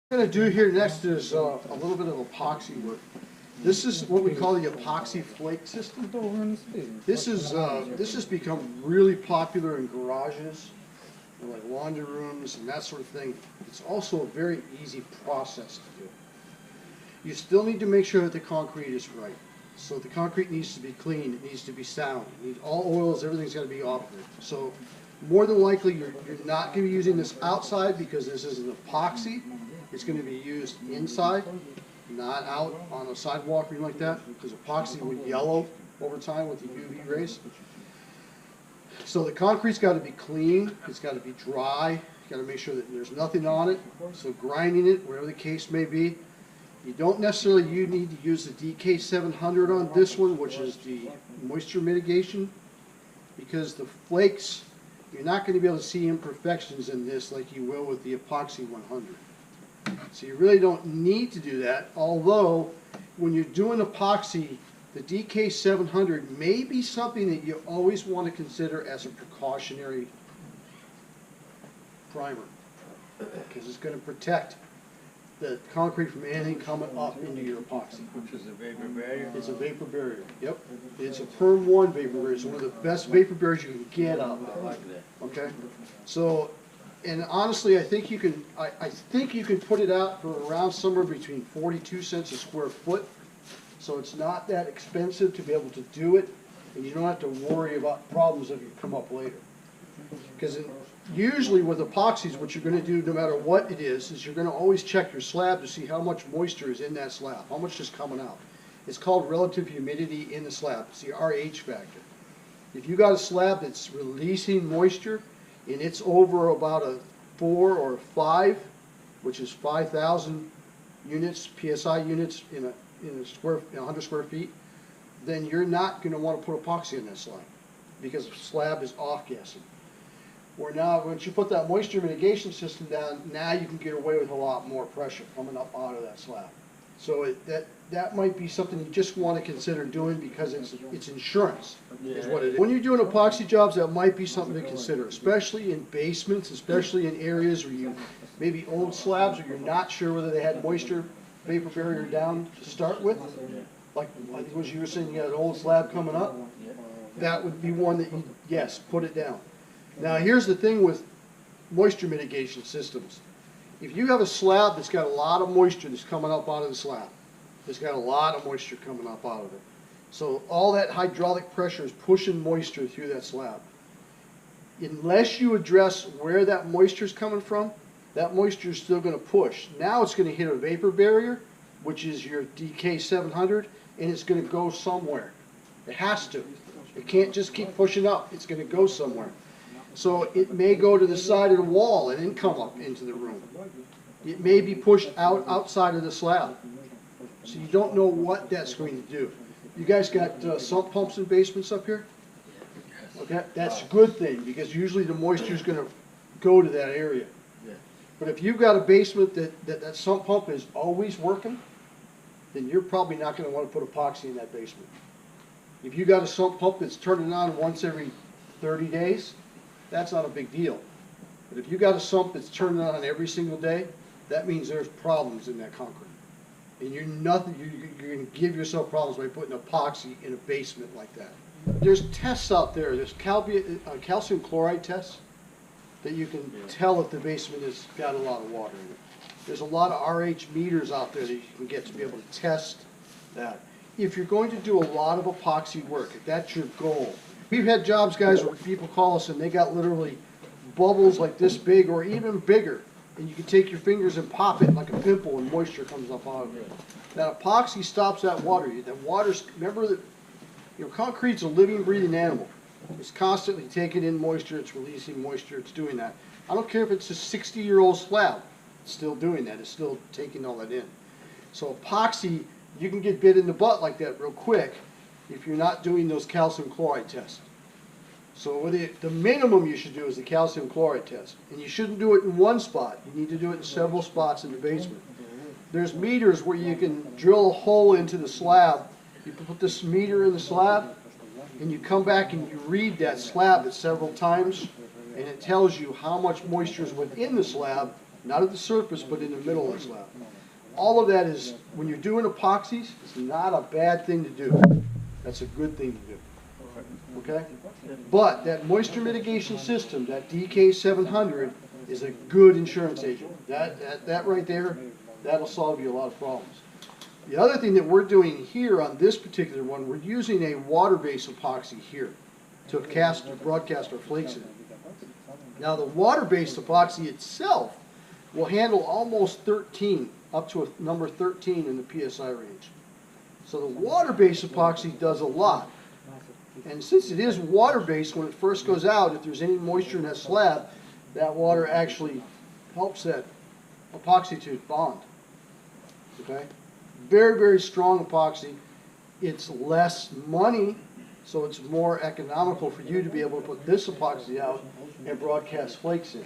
What I'm going to do here next is a little bit of epoxy work. This is what we call the Epoxy Flake system. This has become really popular in garages, like laundry rooms and that sort of thing. It's also a very easy process to do. You still need to make sure that the concrete is right. So the concrete needs to be clean, it needs to be sound, it needs all oils, everything's got to be off of it. So more than likely you're not going to be using this outside because this is an epoxy. It's going to be used inside, not out on a sidewalk or anything like that, because epoxy will yellow over time with the UV rays. So the concrete's got to be clean, it's got to be dry, you've got to make sure that there's nothing on it. So grinding it, whatever the case may be. You don't necessarily need to use the DK700 on this one, which is the moisture mitigation, because the flakes, you're not going to be able to see imperfections in this like you will with the Epoxy 100. So you really don't need to do that, although when you're doing epoxy, the DK700 may be something that you always want to consider as a precautionary primer, because it's going to protect the concrete from anything coming up into your epoxy. Which is a vapor barrier? It's a vapor barrier, yep. It's a Perm 1 vapor barrier. It's one of the best vapor barriers you can get out there. I like that. Okay? So, and honestly, I think you can put it out for around somewhere between 42 cents a square foot. So it's not that expensive to be able to do it, and you don't have to worry about problems that come up later. Because usually with epoxies, what you're going to do, no matter what it is you're going to always check your slab to see how much moisture is in that slab, how much is coming out. It's called relative humidity in the slab. It's the RH factor. If you got a slab that's releasing moisture and it's over about a 4 or a 5, which is 5,000 units, PSI units in a 100 square feet, then you're not going to want to put epoxy in that slab because the slab is off-gassing. Where now, once you put that moisture mitigation system down, now you can get away with a lot more pressure coming up out of that slab. So that might be something you just want to consider doing because it's insurance, is what it is. When you're doing epoxy jobs, that might be something to consider, especially in basements, especially in areas where you maybe old slabs where you're not sure whether they had moisture vapor barrier down to start with. Like what you were saying, you got an old slab coming up. That would be one that you, yes, put it down. Now here's the thing with moisture mitigation systems. If you have a slab that's got a lot of moisture that's coming up out of the slab, it's got a lot of moisture coming up out of it. So all that hydraulic pressure is pushing moisture through that slab. Unless you address where that moisture is coming from, that moisture is still going to push. Now it's going to hit a vapor barrier, which is your DK700, and it's going to go somewhere. It has to. It can't just keep pushing up. It's going to go somewhere. So it may go to the side of the wall and then come up into the room. It may be pushed outside of the slab. So you don't know what that's going to do. You guys got sump pumps in basements up here? Okay, that's a good thing because usually the moisture is going to go to that area. But if you've got a basement that sump pump is always working, then you're probably not going to want to put epoxy in that basement. If you got a sump pump that's turning on once every 30 days, that's not a big deal. But if you got a sump that's turning on every single day, that means there's problems in that concrete. And you're going to give yourself problems by putting epoxy in a basement like that. There's tests out there. There's calcium chloride tests that you can tell if the basement has got a lot of water in it. There's a lot of RH meters out there that you can get to be able to test that. If you're going to do a lot of epoxy work, if that's your goal. We've had jobs, guys, where people call us and they got literally bubbles like this big or even bigger. And you can take your fingers and pop it like a pimple and moisture comes up out of it. That epoxy stops that water. That water's, remember that concrete's a living, breathing animal. It's constantly taking in moisture, it's releasing moisture, it's doing that. I don't care if it's a 60-year-old slab, it's still doing that, it's still taking all that in. So epoxy, you can get bit in the butt like that real quick if you're not doing those calcium chloride tests. So the minimum you should do is the calcium chloride test. And you shouldn't do it in one spot. You need to do it in several spots in the basement. There's meters where you can drill a hole into the slab. You can put this meter in the slab, and you come back and you read that slab several times, and it tells you how much moisture is within the slab Not at the surface, but in the middle of the slab. All of that is, when you're doing epoxies, it's not a bad thing to do. That's a good thing to do. Okay? But that moisture mitigation system, that DK700, is a good insurance agent. That right there, that'll solve you a lot of problems. The other thing that we're doing here on this particular one, we're using a water-based epoxy here to broadcast our flakes in. Now the water-based epoxy itself will handle almost 13, up to a number 13 in the PSI range. So the water-based epoxy does a lot. And since it is water-based, when it first goes out, if there's any moisture in that slab, that water actually helps that epoxy to bond. Okay? Very, very strong epoxy. It's less money, so it's more economical for you to be able to put this epoxy out and broadcast flakes in.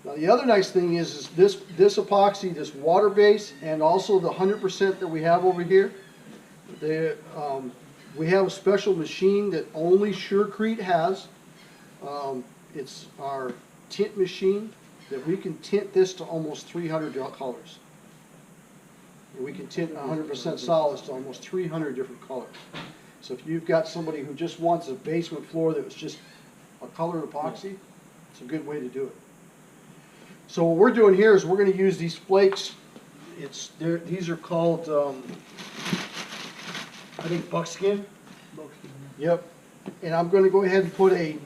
Now the other nice thing is this epoxy, this water-based, and also the 100% that we have over here, we have a special machine that only Surecrete has. It's our tint machine that we can tint this to almost 300 colors. And we can tint 100% solids to almost 300 different colors. So if you've got somebody who just wants a basement floor that was just a colored epoxy, it's a good way to do it. So what we're doing here is we're going to use these flakes. These are called, I think, buckskin. Yep. And I'm going to go ahead and put a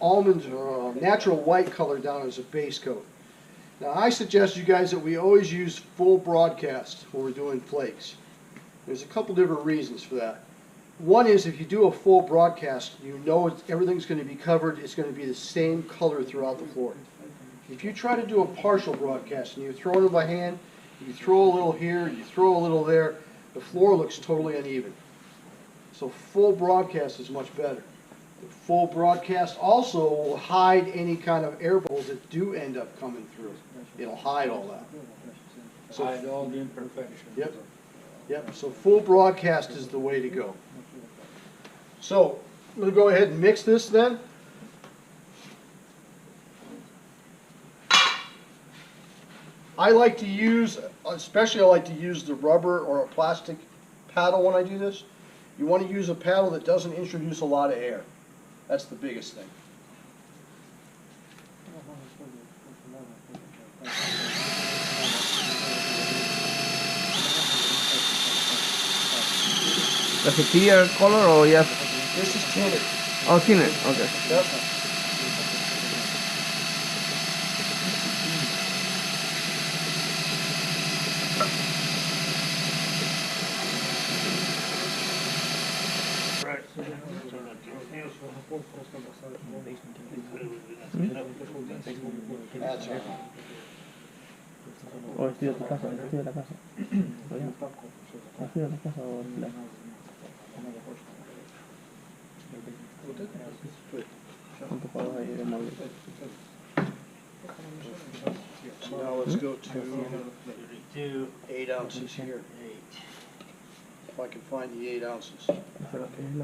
almond or a natural white color down as a base coat. Now I suggest you guys that we always use full broadcast when we're doing flakes. There's a couple different reasons for that. One is if you do a full broadcast, you know everything's going to be covered. It's going to be the same color throughout the floor. If you try to do a partial broadcast and you're throwing it by hand, you throw a little here, you throw a little there, the floor looks totally uneven. So full broadcast is much better. The full broadcast also will hide any kind of air bubbles that do end up coming through. It'll hide all that. So, hide all the imperfections. Yep. Yep. So full broadcast is the way to go. So I'm going to go ahead and mix this then. I like to use, especially I like to use the rubber or a plastic paddle when I do this. You want to use a paddle that doesn't introduce a lot of air. That's the biggest thing. Does it clear color or just? This is tinted. Oh, tinted. Okay. Yep. That's right. O estoy de tu casa, estoy de la casa. Estoy de la casa o la. ¿Cuánto pagas ahí de móvil? So now let's go to 8 ounces here. If I can find the 8 ounces.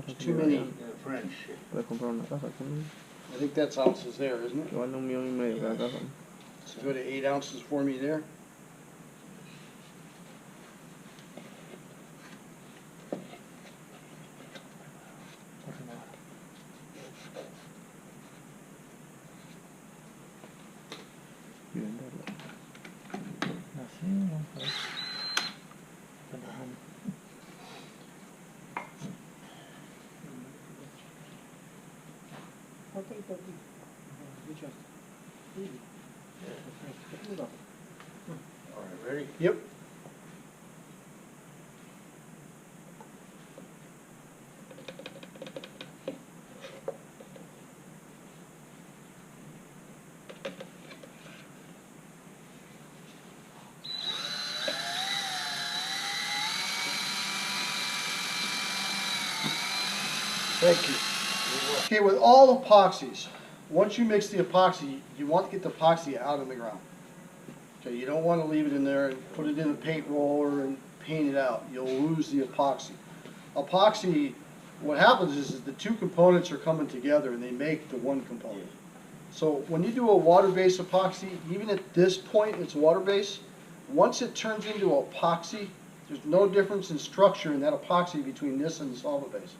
It's too many. Puedes comprar una casa también. I think that's ounces there, isn't it? Que vale $1,500,000 cada casa. So go to 8 ounces for me there. Y venderlo. Así, vamos a ver. All right, ready? Yep. Thank you. Okay, with all epoxies, once you mix the epoxy, you want to get the epoxy out of the ground. Okay, you don't want to leave it in there and put it in a paint roller and paint it out. You'll lose the epoxy. Epoxy, what happens is the two components are coming together and they make the one component. So when you do a water-based epoxy, even at this point it's water-based, once it turns into epoxy, there's no difference in structure in that epoxy between this and the solvent-based.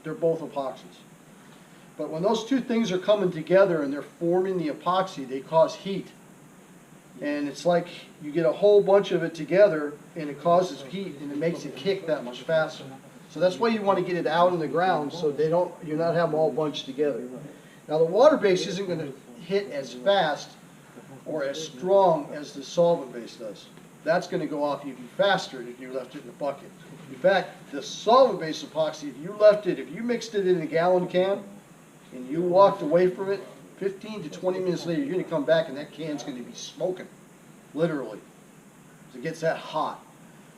They're both epoxies. But when those two things are coming together and they're forming the epoxy, they cause heat. And it's like you get a whole bunch of it together and it causes heat and it makes it kick that much faster. So that's why you want to get it out in the ground so you're not having them all bunched together. Now the water base isn't going to hit as fast or as strong as the solvent base does. That's going to go off even faster if you left it in a bucket. In fact, the solvent based epoxy, if you mixed it in a gallon can and you walked away from it, 15 to 20 minutes later, you're going to come back and that can's going to be smoking, literally. It gets that hot.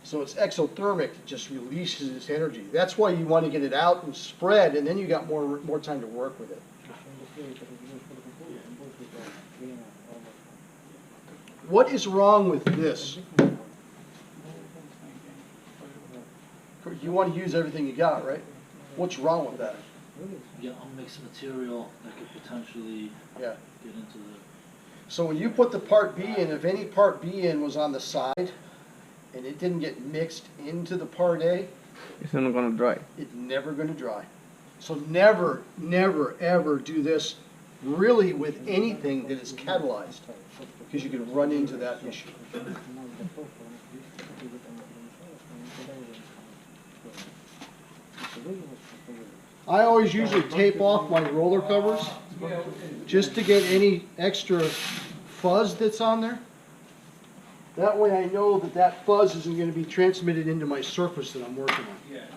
So it's exothermic, it just releases its energy. That's why you want to get it out and spread, and then you got more time to work with it. What is wrong with this? You want to use everything you got, right? What's wrong with that? Yeah, unmixed material that could potentially get into the... So when you put the part B in, if any part B in was on the side and it didn't get mixed into the part A, it's not going to dry. it's never going to dry. So never, never, ever do this really with anything that is catalyzed, because you can run into that issue. I always usually tape off my roller covers just to get any extra fuzz that's on there. That way I know that that fuzz isn't going to be transmitted into my surface that I'm working on. Yeah, let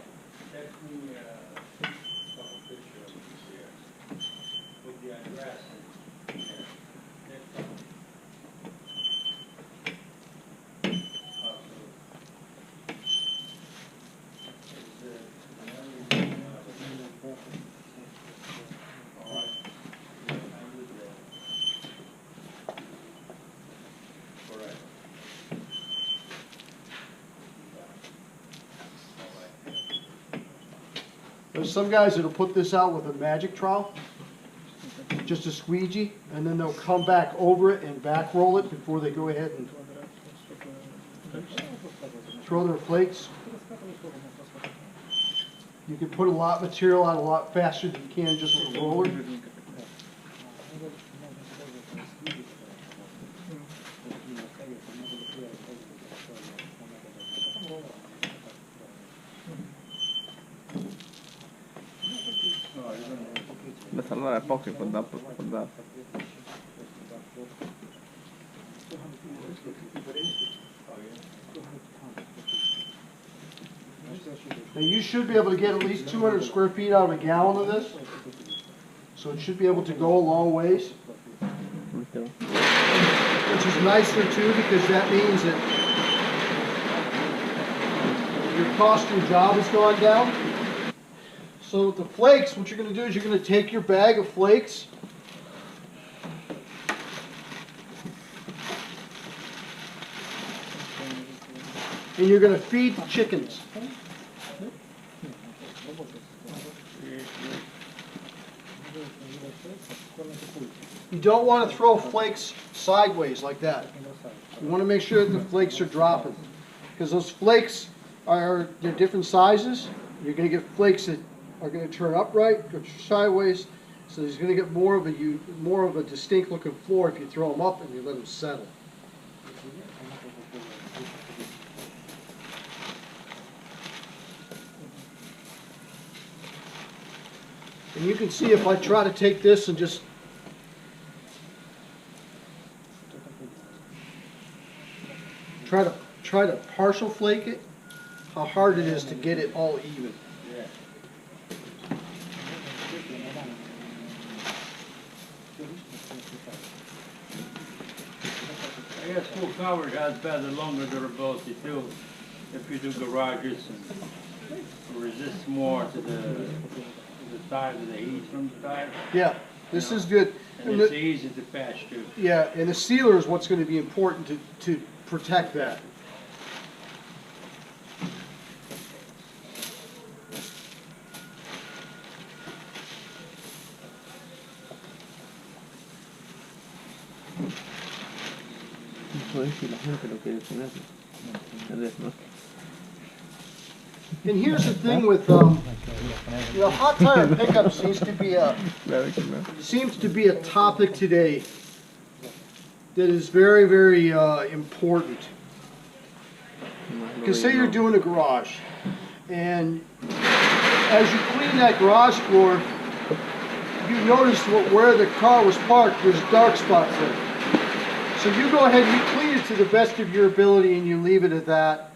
me take a couple pictures of this here with the address and next one. There's some guys that'll put this out with a magic trowel, just a squeegee, and then they'll come back over it and back roll it before they go ahead and throw their flakes. You can put a lot of material out a lot faster than you can just with a roller. Let's allow epoxy for that. Now you should be able to get at least 200 square feet out of a gallon of this, so it should be able to go a long ways, which is nicer too, because that means that your cost of your job has gone down. So with the flakes, what you're going to do is you're going to take your bag of flakes, and you're going to feed the chickens. You don't want to throw flakes sideways like that. You want to make sure that the flakes are dropping, because those flakes they're different sizes. You're going to get flakes that are going to turn upright or sideways, so there's going to get more of a distinct looking floor if you throw them up and you let them settle. And you can see if I try to take this and just try to partial flake it, how hard it is to get it all even. I guess full coverage has better longer durability too, if you do garages and resist more to the tire, to the heat from the tire. Yeah, this is good. And it's easy to patch too. Yeah, and the sealer is what's going to be important to protect that. Eso es si la gente lo quiere tener. El resto no. And here's the thing with, hot tire pickup seems to be a topic today that is very, very important. Because say you're doing a garage, and as you clean that garage floor, you notice where the car was parked, there's dark spots there. So you go ahead and you clean it to the best of your ability and you leave it at that.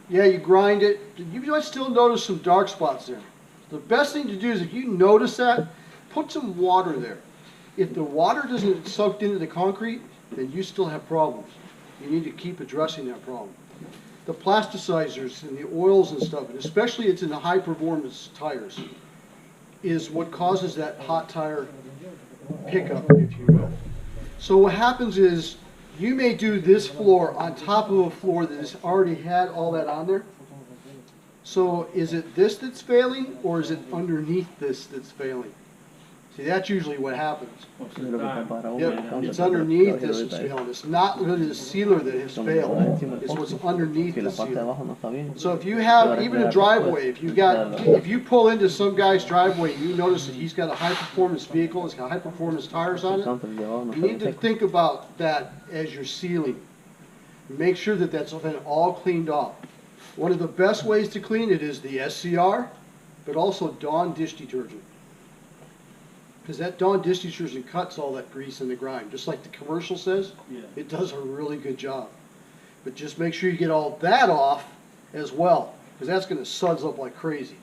Yeah, you grind it. You might still notice some dark spots there. The best thing to do is if you notice that, put some water there. If the water doesn't soak into the concrete, then you still have problems. You need to keep addressing that problem. The plasticizers and the oils and stuff, and especially it's in the high performance tires, is what causes that hot tire pickup, if you will. So what happens is you may do this floor on top of a floor that has already had all that on there. So is it this that's failing, or is it underneath this that's failing? See, that's usually what happens. Yep, it's underneath this that's failing. It's not really the sealer that has failed. It's what's underneath the sealer. So if you have even a driveway, if you pull into some guy's driveway, you notice that he's got a high performance vehicle, it's got high performance tires on it. You need to think about that as you're sealing. Make sure that that's been all cleaned off. One of the best ways to clean it is the SCR, but also Dawn dish detergent. Because that Dawn dish detergent cuts all that grease and the grime, just like the commercial says. Yeah. It does a really good job. But just make sure you get all that off as well, because that's going to suds up like crazy.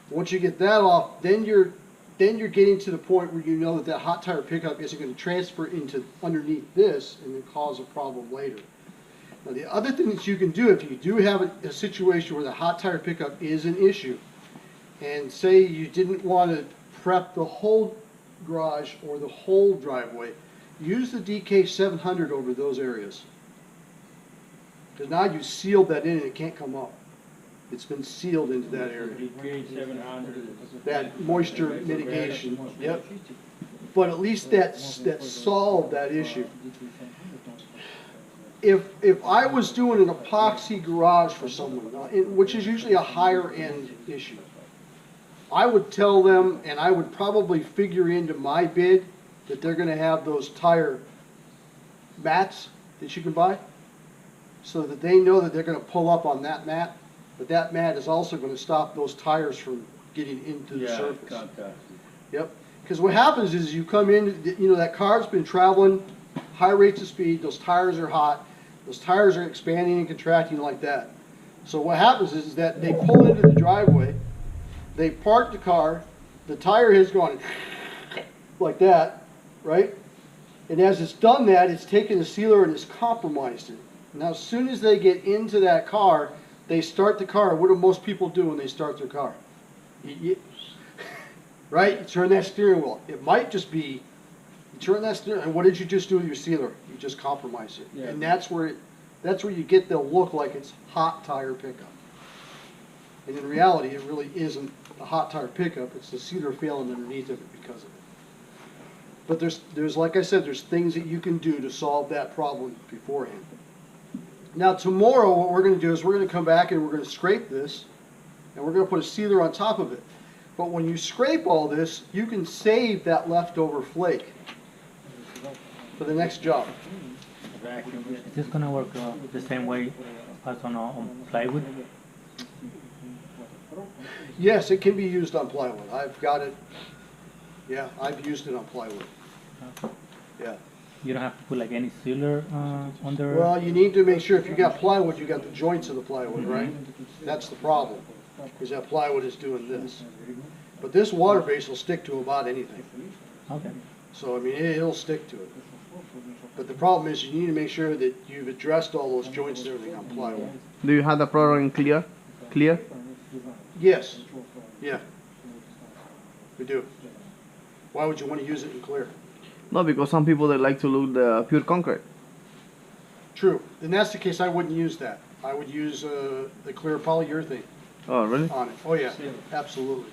Once you get that off, then you're getting to the point where you know that that hot tire pickup isn't going to transfer into underneath this and then cause a problem later. Now the other thing that you can do, if you do have a situation where the hot tire pickup is an issue, and say you didn't want to prep the whole garage or the whole driveway, use the DK700 over those areas. Because now you sealed that in and it can't come up. It's been sealed into that area. That moisture mitigation, yep. But at least that solved that issue. If I was doing an epoxy garage for someone, which is usually a higher end issue, I would tell them, and I would probably figure into my bid that they're going to have those tire mats that you can buy, so that they know that they're going to pull up on that mat, but that mat is also going to stop those tires from getting into the surface. Yep. Because what happens is you come in, that car's been traveling high rates of speed, those tires are hot, those tires are expanding and contracting like that. So what happens is that they pull into the driveway, they park the car, the tire has gone like that, right? And as it's done that, it's taken the sealer and it's compromised it. Now as soon as they get into that car, they start the car. What do most people do when they start their car? Right? You turn that steering wheel. It might just be, you turn that steering, and what did you just do with your sealer? You just compromise it. Yeah. And that's where you get the look like it's hot tire pickup. And in reality, it really isn't a hot tire pickup. It's the sealer failing underneath of it because of it. But there's like I said, there's things that you can do to solve that problem beforehand. Now tomorrow, what we're going to do is we're going to come back and we're going to scrape this, and we're going to put a sealer on top of it. But when you scrape all this, you can save that leftover flake for the next job. Is this going to work the same way as on plywood? Yes, it can be used on plywood. I've got it. Yeah, I've used it on plywood. Yeah. You don't have to put like any sealer under? Well, you need to make sure if you got plywood, you got the joints of the plywood, right? That's the problem, is that plywood is doing this. But this water base will stick to about anything. Okay. So, I mean, it'll stick to it. But the problem is you need to make sure that you've addressed all those joints and everything on plywood. Do you have the product in clear? Clear? Yes. Yeah. We do. Why would you want to use it in clear? No, because some people, they like to look the pure concrete. True. In that's the case, I wouldn't use that. I would use the clear polyurethane. Oh, really? On it. Oh, yeah. Absolutely.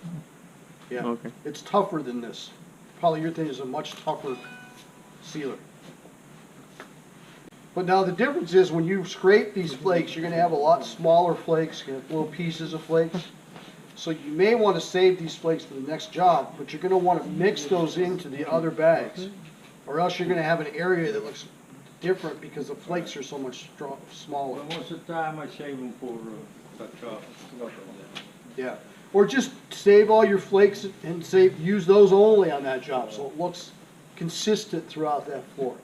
Yeah. Okay. It's tougher than this. Polyurethane is a much tougher sealer. But now the difference is when you scrape these flakes, you're gonna have a lot smaller flakes, you're gonna have little pieces of flakes. So you may want to save these flakes for the next job, but you're gonna want to mix those into the other bags. Or else you're gonna have an area that looks different because the flakes are so much smaller. But most of the time I save them for touch off. Yeah. Or just save all your flakes and use those only on that job, so it looks consistent throughout that floor.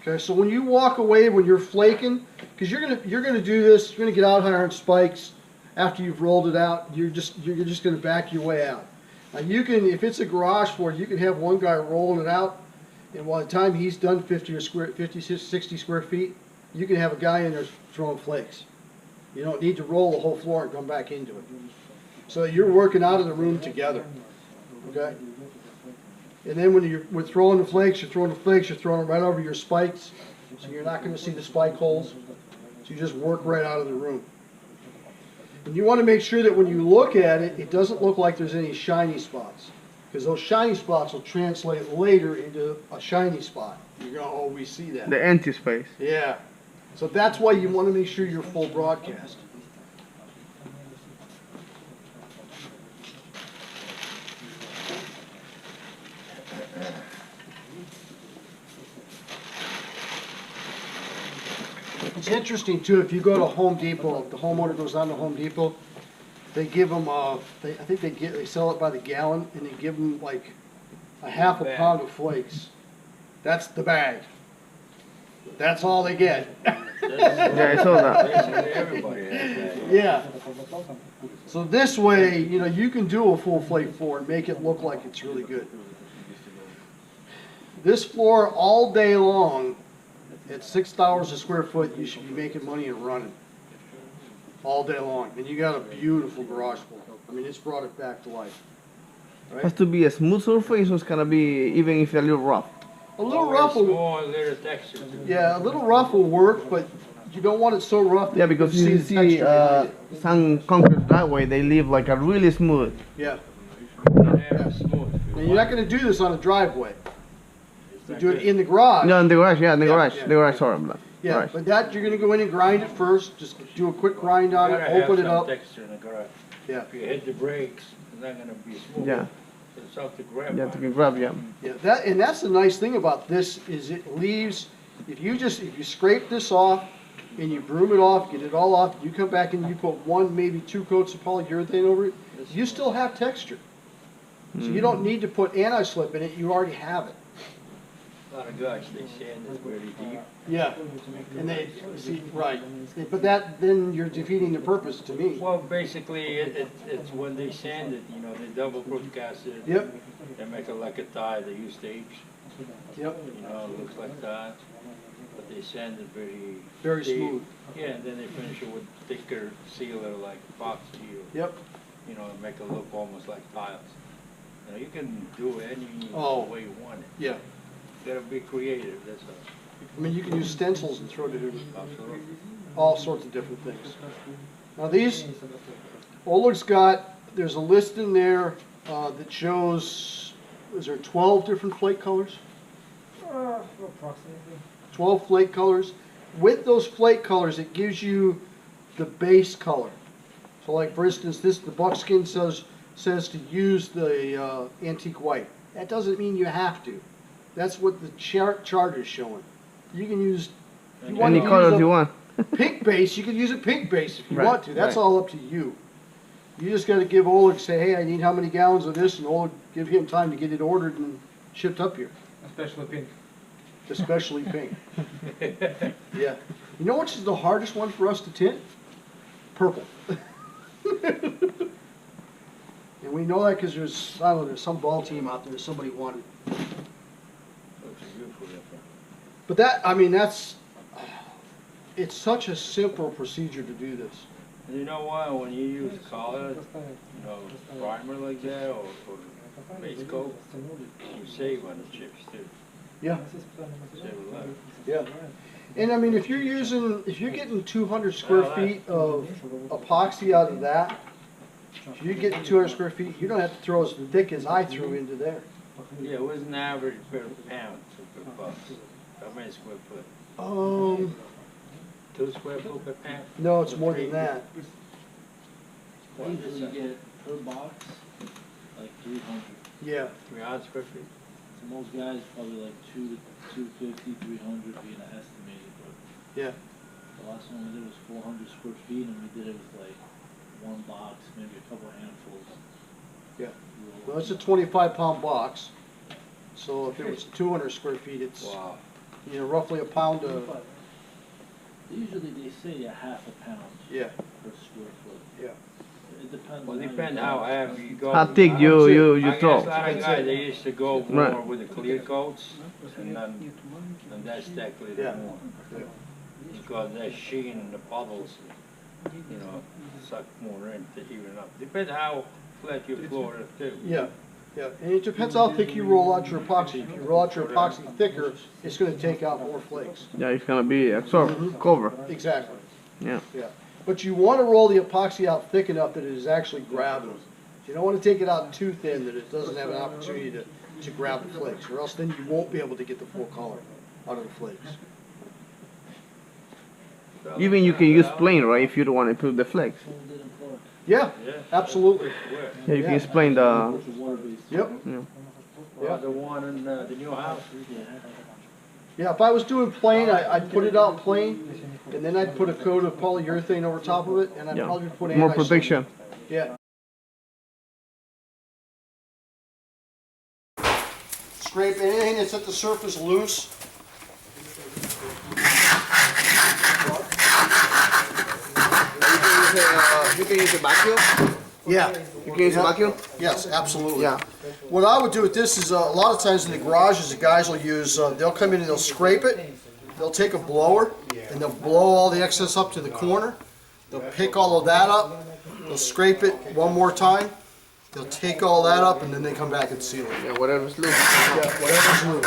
Okay, so when you walk away, when you're flaking, because you're gonna do this, you're gonna get out here on spikes after you've rolled it out. You're just gonna back your way out. Now you can, if it's a garage floor, you can have one guy rolling it out, and by the time he's done 50, 60 square feet, you can have a guy in there throwing flakes. You don't need to roll the whole floor and come back into it. So you're working out of the room together. Okay. And then when we're throwing the flakes, you're throwing them right over your spikes, so you're not going to see the spike holes. So you just work right out of the room. And you want to make sure that when you look at it, it doesn't look like there's any shiny spots, because those shiny spots will translate later into a shiny spot. You're going to always see that. The empty space. Yeah. So that's why you want to make sure you're full broadcast. It's interesting too, if you go to Home Depot, if the homeowner goes down to Home Depot, they give them, I think they sell it by the gallon, and they give them like a half a pound of flakes. That's the bag. That's all they get. Yeah, I saw that. Basically everybody has that. Yeah. So this way, you know, you can do a full flake floor and make it look like it's really good. This floor all day long, at $6 a square foot, you should be making money and running all day long. And you got a beautiful garage floor. I mean, it's brought it back to life. It has to be a smooth surface, or it's gonna be even if a little rough. A little rough will, Small, little texture. yeah, a little rough will work, but you don't want it so rough that Yeah, because you you can see the see texture behind it. some concrete that way, they leave like a really smooth. Yeah. Yeah, smooth. Now, you're not going to do this on a driveway. You do it in the garage. No, in the garage, yeah, in the Yeah, garage, yeah. the garage, sorry, I'm not. Yeah, Garage. but that, you're gonna go in and grind it first, just do a quick grind on it, open it up. Texture in the garage. Yeah, If you hit the brakes, it's not gonna be smooth. Yeah, It's tough to grab. yeah, on. to grab, yeah. yeah, and that's the nice thing about this, is it leaves, if you scrape this off, and you broom it off, get it all off, you come back and you put one, maybe two coats of polyurethane over it, you still have texture. So you don't need to put anti-slip in it, you already have it. A lot of guys, they sand it very deep. Yeah, and they, see, right, but then you're defeating the purpose to me. Well, basically, it's when they sand it, you know, they double broadcast it. Yep. They make it like a tie, they use tapes, Yep, you know, it looks like that. But they sand it very deep. smooth. Yeah, and then they finish it with thicker sealer like epoxy or, Yep, you know, and make it look almost like tiles. You know, you can do it any way you want it. yeah. You gotta be creative, that's all. I mean, you can use stencils and throw it in Absolutely. all sorts of different things. Now these, Oleg's got, there's a list in there that shows, is there 12 different flake colors? Approximately. 12 flake colors. With those flake colors, it gives you the base color. So like for instance, the buckskin says to use the antique white. That doesn't mean you have to. That's what the chart is showing. You can use, if you want Any to use colors a you want. pink base, you can use a pink base if you Right, want to. That's right. all up to you. You just got to give Oleg, say, hey, I need how many gallons of this, and Oleg, give him time to get it ordered and shipped up here. Especially pink. Especially pink. Yeah. You know which is the hardest one for us to tint? Purple. And we know that because there's, I don't know, there's some ball team out there that somebody wanted. Looks beautiful. But that, I mean, it's such a simple procedure to do this. And you know what, when you use color, you know, primer like that, or base coat, you save on the chips too. Yeah. Save a lot. Yeah. And I mean, if you're getting 200 square feet of epoxy out of that, if you're getting 200 square feet, you don't have to throw as thick as I threw into there. Yeah, it was an average per pound, so per bucks. How many square foot? 2 square foot per panel? No, it's more than that. I usually get per box, like 300. Yeah, 300 square feet? So most guys probably like 250, 300 being estimated, but yeah. the last one we did was 400 square feet, and we did it with like one box, maybe a couple handfuls. Yeah. Well, it's a 25-pound box. So if it was 200 square feet, it's, Wow. you know, roughly a pound of, Usually they say a half a pound yeah, per square foot. yeah. It depends. Well, on you depends go. how heavy you go. How thick you I throw. guess a lot of guys, they used to go more Right. with the clear coats, and that's decorated Yeah. more. Yeah. Because that sheen and the bubbles, you know, suck more in to even up. Depends how flat your floor is too. Yeah, yeah, and it depends how thick you roll out your epoxy. If you roll out your epoxy thicker, it's gonna take out more flakes. Yeah, it's gonna be absorbed, cover. Exactly, Yeah. yeah. But you wanna roll the epoxy out thick enough that it is actually grabbable. You don't wanna take it out too thin that it doesn't have an opportunity to grab the flakes, or else then you won't be able to get the full color out of the flakes. Even you can use plain, right? If you don't want to put the flakes. Someone did in Florida. Yeah, Yeah. absolutely. Where? Yeah, you can Yeah. explain the. Which is water-based. Yep. Well, the one in the new house? Yeah. Yeah, if I was doing plain, I'd put it out plain, and then I'd put a coat of polyurethane over top of it, and I'd Yeah. probably put More anti-slip. protection. Yeah. Scrape anything that's at the surface loose. You can use a vacuum. Yeah. You can use a vacuum. Yes, absolutely. Yeah. What I would do with this is a lot of times in the garages, the guys will use, they'll come in and they'll scrape it. They'll take a blower and they'll blow all the excess up to the corner. They'll pick all of that up. They'll scrape it one more time. They'll take all that up and then they come back and seal it. Yeah, whatever's loose. Yeah, whatever's loose.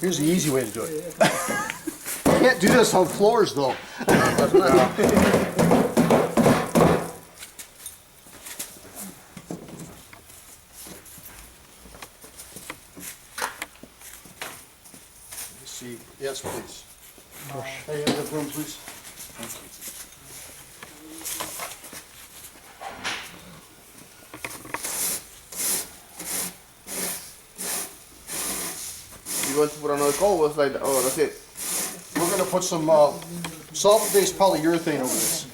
Here's the easy way to do it. You can't do this on floors though. See, yes, please. Hey, you have the broom, please. You want to put another coat? Was like, oh, that's it. We're gonna put some solvent-based polyurethane over this.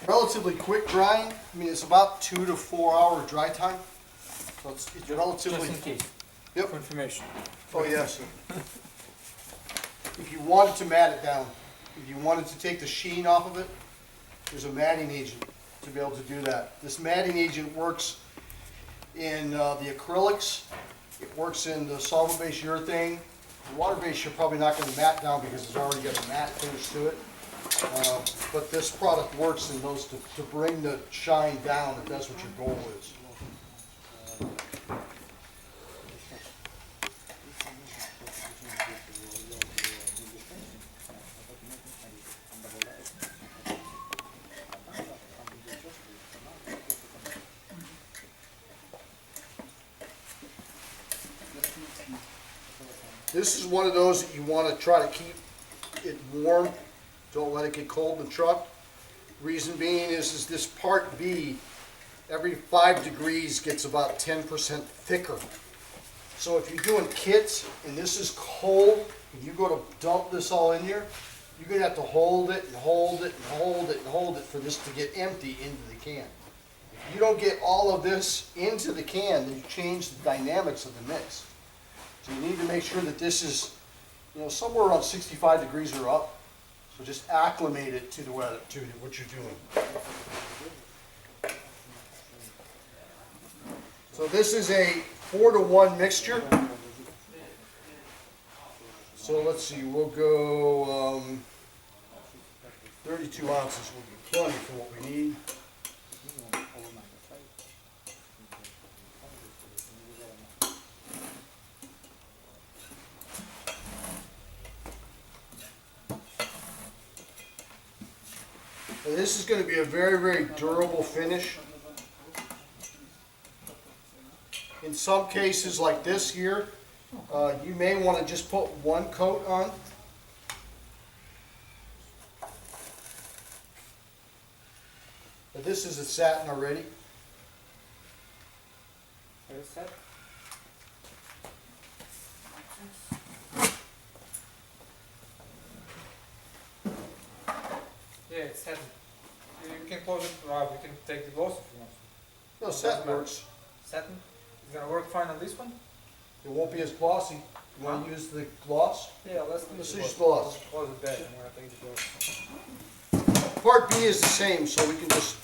Relatively quick drying. I mean, it's about 2 to 4 hour dry time. So it's relatively. Just in case. Yep. For information. Oh, yes. If you wanted to mat it down, if you wanted to take the sheen off of it, there's a matting agent to be able to do that. This matting agent works in the acrylics, it works in the solvent-based urethane, The water base you're probably not gonna mat down because it's already got a matte finish to it. But this product works in those to bring the shine down if that's what your goal is. This is one of those that you want to try to keep it warm. Don't let it get cold in the truck. Reason being is this part B, every 5 degrees gets about 10% thicker. So if you're doing kits and this is cold and you go to dump this all in here, you're going to have to hold it and hold it and hold it and hold it for this to get empty into the can. If you don't get all of this into the can, then you change the dynamics of the mix. So you need to make sure that this is, somewhere around 65 degrees or up. So just acclimate it to the weather, to what you're doing. So this is a 4-to-1 mixture. So let's see, we'll go 32 ounces will be plenty for what we need. And this is going to be a very, very durable finish. In some cases like this here, you may want to just put one coat on. But this is a satin already. Yeah, it's satin. You can close it, we can take the gloss if you want. No, satin works. Satin? It's gonna work fine on this one? It won't be as glossy. You want to use the gloss? Yeah, let's use gloss. Close it back, I'm gonna take the gloss. Part B is the same, so we can just...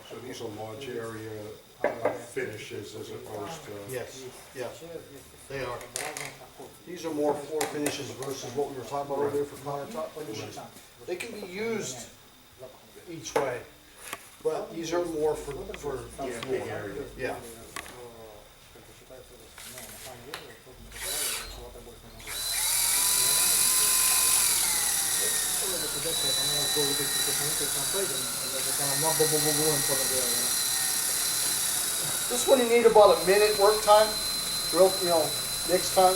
So these are large area finishes as opposed to... Yes, yes, they are. These are more floor finishes versus what we were talking about earlier for countertop finishes. They can be used each way, but these are more for floor. Yeah. This one you need about a minute work time, real, mix time.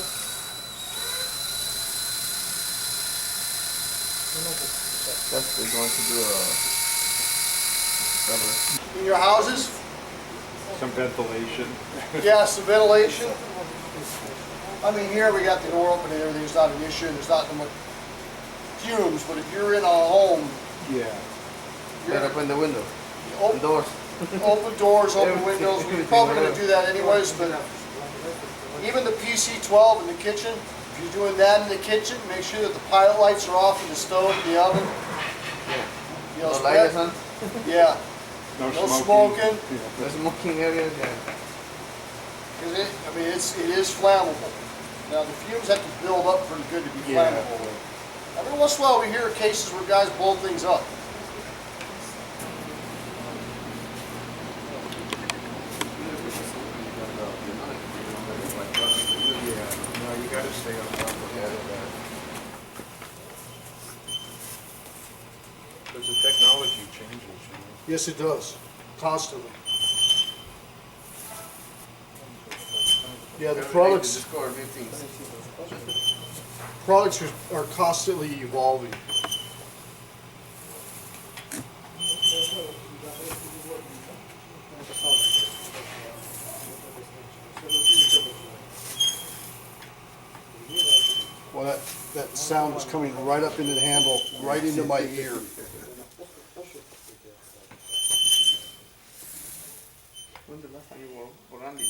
Definitely going to do a cover. In your houses, Some ventilation. yeah, some ventilation. I mean, here we got the door open and everything's not an issue, and there's not much fumes, but if you're in a home, Yeah. Better open the window. open, Doors. open doors, open windows, we're probably gonna do that anyways, but even the PC-12 in the kitchen, if you're doing that in the kitchen, make sure that the pilot lights are off in the stove, the oven. You know, No lights on. yeah, no smoking. No smoking areas. Yeah. 'Cause it is flammable. Now the fumes have to build up pretty good to be flammable. Every once in a while we hear cases where guys blow things up. No, you gotta stay on top of that. Because Yes, it does, constantly. Yeah, the products are constantly evolving. Well, that sound was coming right up into the handle, right into my ear. When's the last time you worked for Randy?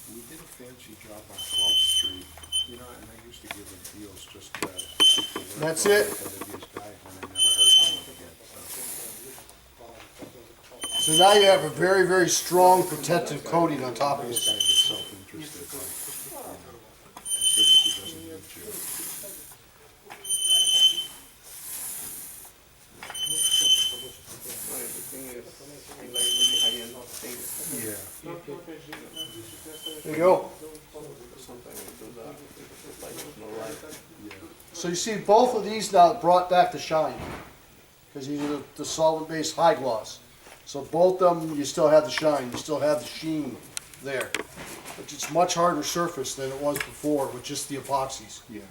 We did a fancy job on 12th Street, you know, and I used to give them deals just to keep the work That's going it. ahead of these guys, and I never heard from them again, so. So now you have a very, very strong protective coating on top of This it. guy gets self-interested, like, you know, as soon as he doesn't need you. Yeah. There you go. Sometimes we do that. It's like there's no light. So you see both of these now brought back the shine. Because these are the solvent-based high gloss. So both of them, you still have the shine, you still have the sheen there. But it's much harder surface than it was before with just the epoxies. Yeah.